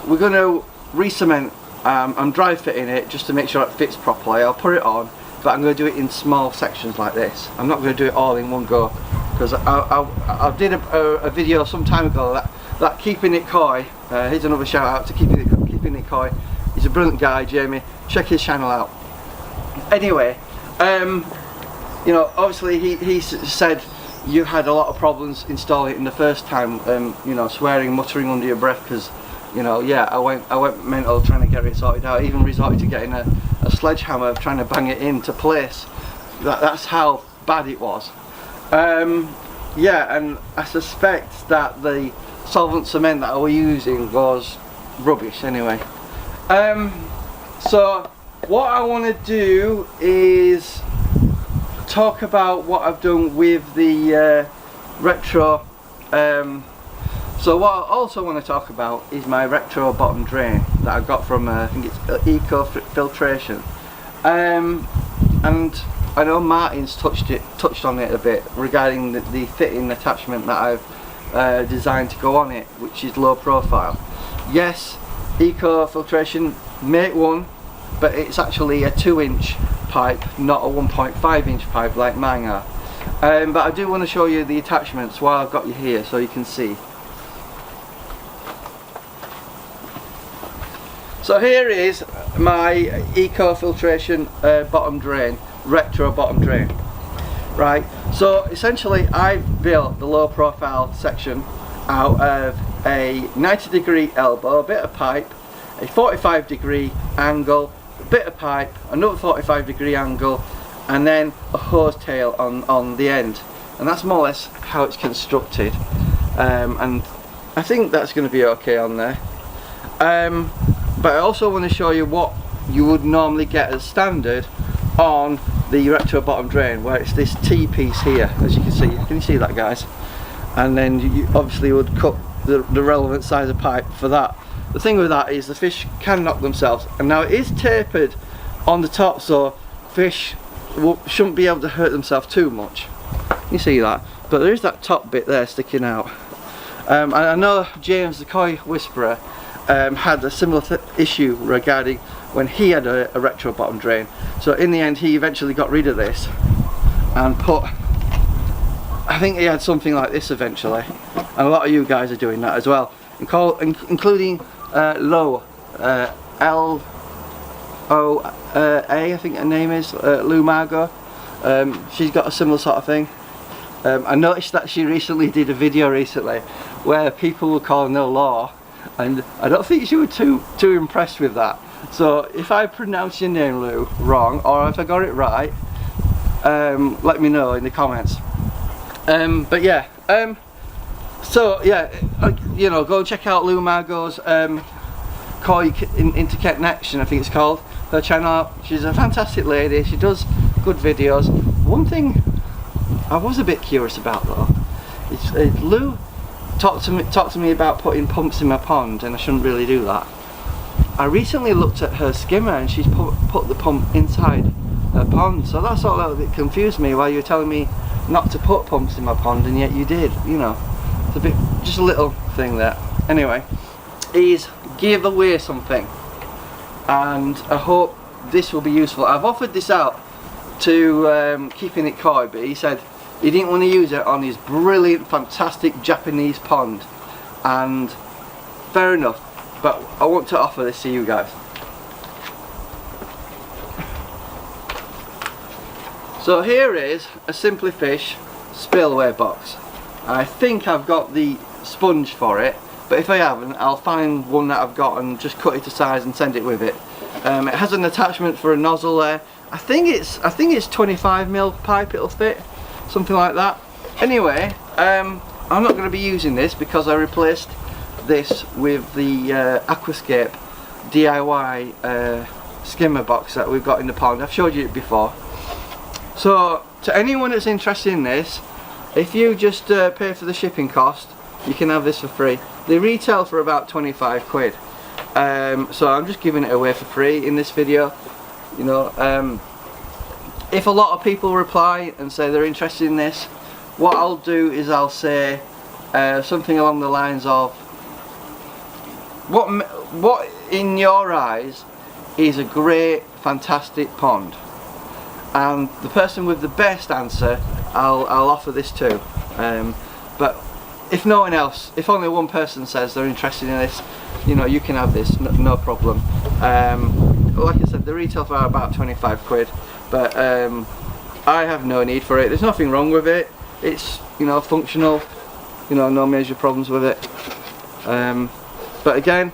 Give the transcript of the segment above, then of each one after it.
we're going to re-cement. I'm dry fitting it just to make sure it fits properly. I'll put it on, but I'm going to do it in small sections like this. I'm not going to do it all in one go, because I did a video some time ago that Keeping It Coy. Here's another shout out to Keeping It Coy. He's a brilliant guy, Jamie. Check his channel out. Anyway, you know, obviously he said you had a lot of problems installing it in the first time. You know, swearing, muttering under your breath, because, you know, yeah, I went mental trying to get it sorted out. I even resorted to getting a sledgehammer, trying to bang it into place. That's how bad it was. Yeah, and I suspect that the solvent cement that I was using was rubbish anyway. So what I want to do is talk about what I've done with the retro. So what I also want to talk about is my retro bottom drain that I got from I think it's Eco Filtration, and I know Martin's touched on it a bit regarding the fitting attachment that I've designed to go on it, which is low profile. Yes, Eco Filtration make one, but it's actually a 2-inch pipe, not a 1.5-inch pipe like mine are. But I do want to show you the attachments while I've got you here so you can see. So here is my Eco Filtration bottom drain, retro bottom drain. Right, so essentially I've built the low profile section out of a 90-degree elbow, a bit of pipe, a 45-degree angle, a bit of pipe, another 45-degree angle, and then a hose tail on the end. And that's more or less how it's constructed. And I think that's going to be okay on there. But I also want to show you what you would normally get as standard on the retro bottom drain, where it's this T-piece here, as you can see. Can you see that, guys? And then you obviously would cut the relevant size of pipe for that. The thing with that is the fish can knock themselves, and now it is tapered on the top, so fish shouldn't be able to hurt themselves too much. You see that? But there is that top bit there sticking out. And I know James the Koi Whisperer had a similar issue regarding when he had a retro bottom drain. So in the end he eventually got rid of this and put, I think he had something like this eventually, and a lot of you guys are doing that as well, including Lo, L-O-A, I think her name is, Lou Margot. She's got a similar sort of thing. I noticed that she recently did a video recently where people were calling her Law, and I don't think she was too impressed with that. So if I pronounce your name, Lou, wrong, or if I got it right, let me know in the comments. But yeah, so yeah, you know, go and check out Lou Margot's Koi Interconnection, I think it's called, her channel. She's a fantastic lady, she does good videos. One thing I was a bit curious about though, is Lou talked to me about putting pumps in my pond, and I shouldn't really do that. I recently looked at her skimmer and she's put the pump inside her pond, so that's all that confused me while you were telling me not to put pumps in my pond, and yet you did, you know. It's a bit, just a little thing there. Anyway, he's give away something, and I hope this will be useful. I've offered this out to Keeping It Coy, but he said he didn't want to use it on his brilliant, fantastic Japanese pond, and fair enough, but I want to offer this to you guys. So here is a Simply Fish spillway box. I think I've got the sponge for it, but if I haven't, I'll find one that I've got and just cut it to size and send it with it. It has an attachment for a nozzle there. I think it's 25mm pipe it'll fit, something like that. Anyway, I'm not going to be using this because I replaced this with the Aquascape DIY skimmer box that we've got in the pond. I've showed you it before. So to anyone that's interested in this, if you just pay for the shipping cost, you can have this for free. They retail for about 25 quid. So I'm just giving it away for free in this video. You know, if a lot of people reply and say they're interested in this, what I'll do is I'll say something along the lines of what in your eyes is a great, fantastic pond? And the person with the best answer, I'll offer this to. But if no one else, if only one person says they're interested in this, you know, you can have this, no problem. Like I said, the retail for about 25 quid, but I have no need for it. There's nothing wrong with it. It's, you know, functional, you know, no major problems with it. But again,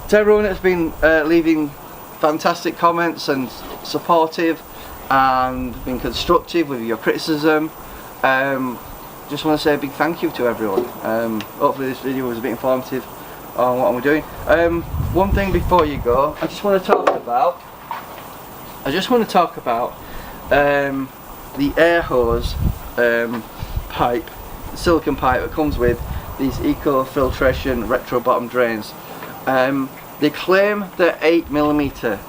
to everyone that's been leaving fantastic comments and supportive and been constructive with your criticism, just want to say a big thank you to everyone. Hopefully this video was a bit informative on what I'm doing. One thing before you go, I just want to talk about the air hose pipe, the silicone pipe that comes with these eco filtration retro bottom drains. They claim they're 8mm,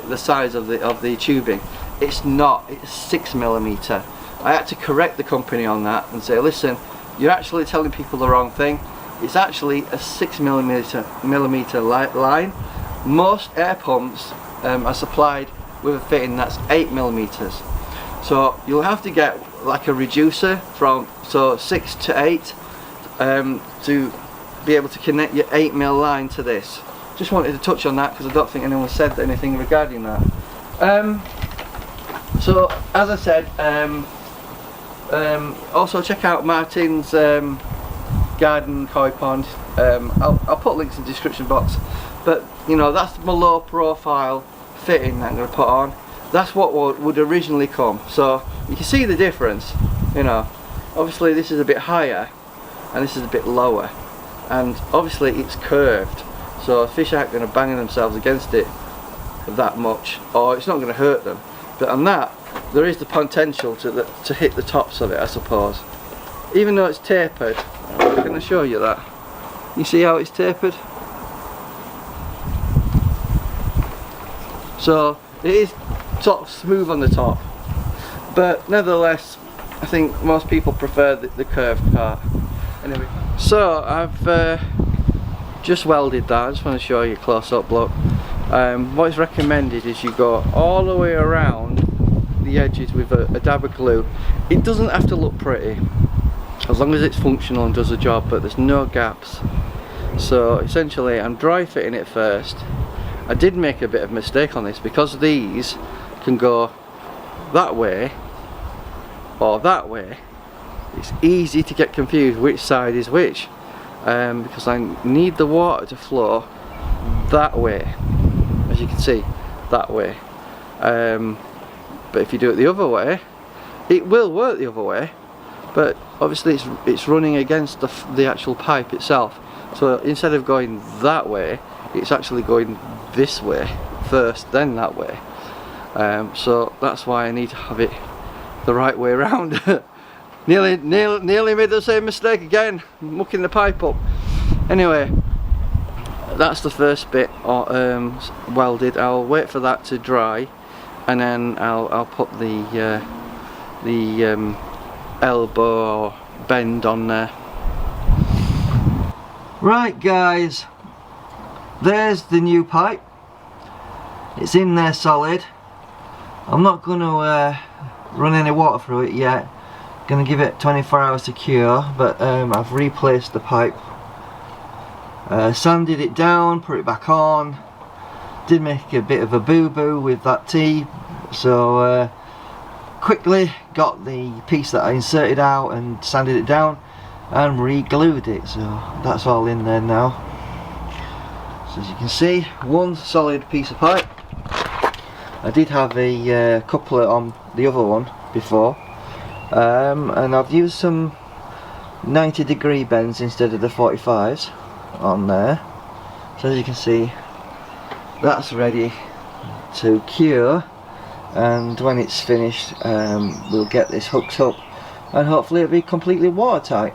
the size of the tubing. It's not, it's 6mm. I had to correct the company on that and say, listen, you're actually telling people the wrong thing. It's actually a 6mm line. Most air pumps are supplied with a fitting that's 8mm. So you'll have to get like a reducer from 6 to 8 to be able to connect your 8mm line to this. Just wanted to touch on that because I don't think anyone said anything regarding that. So as I said, also check out Martin's garden koi pond. I'll put links in the description box, but you know, that's my low profile fitting that I'm going to put on. That's what would originally come, so you can see the difference. You know, obviously this is a bit higher and this is a bit lower, and obviously it's curved, so fish aren't going to bang themselves against it that much, or it's not going to hurt them. But on that, there is the potential to hit the tops of it, I suppose. Even though it's tapered, can I show you that? You see how it's tapered? So it is sort of smooth on the top, but nevertheless, I think most people prefer the curved part. Anyway, so I've just welded that. I just want to show you a close-up look. What is recommended is you go all the way around the edges with a dab of glue. It doesn't have to look pretty as long as it's functional and does the job, but there's no gaps. So essentially I'm dry fitting it first. I did make a bit of a mistake on this because these can go that way or that way. It's easy to get confused which side is which, because I need the water to flow that way, as you can see, that way. But if you do it the other way, it will work the other way, but obviously it's running against the actual pipe itself. So instead of going that way, it's actually going this way first, then that way. So that's why I need to have it the right way around. nearly made the same mistake again, mucking the pipe up. Anyway, that's the first bit welded. I'll wait for that to dry, and then I'll put the elbow or bend on there. Right guys, there's the new pipe. It's in there solid. I'm not going to run any water through it yet. Going to give it 24 hours to cure, but I've replaced the pipe, sanded it down, put it back on. Did make a bit of a boo-boo with that T, so quickly got the piece that I inserted out and sanded it down and re-glued it, so that's all in there now. So as you can see, one solid piece of pipe. I did have a coupler on the other one before, and I've used some 90-degree bends instead of the 45s on there. So as you can see, that's ready to cure, and when it's finished we'll get this hooked up and hopefully it'll be completely watertight.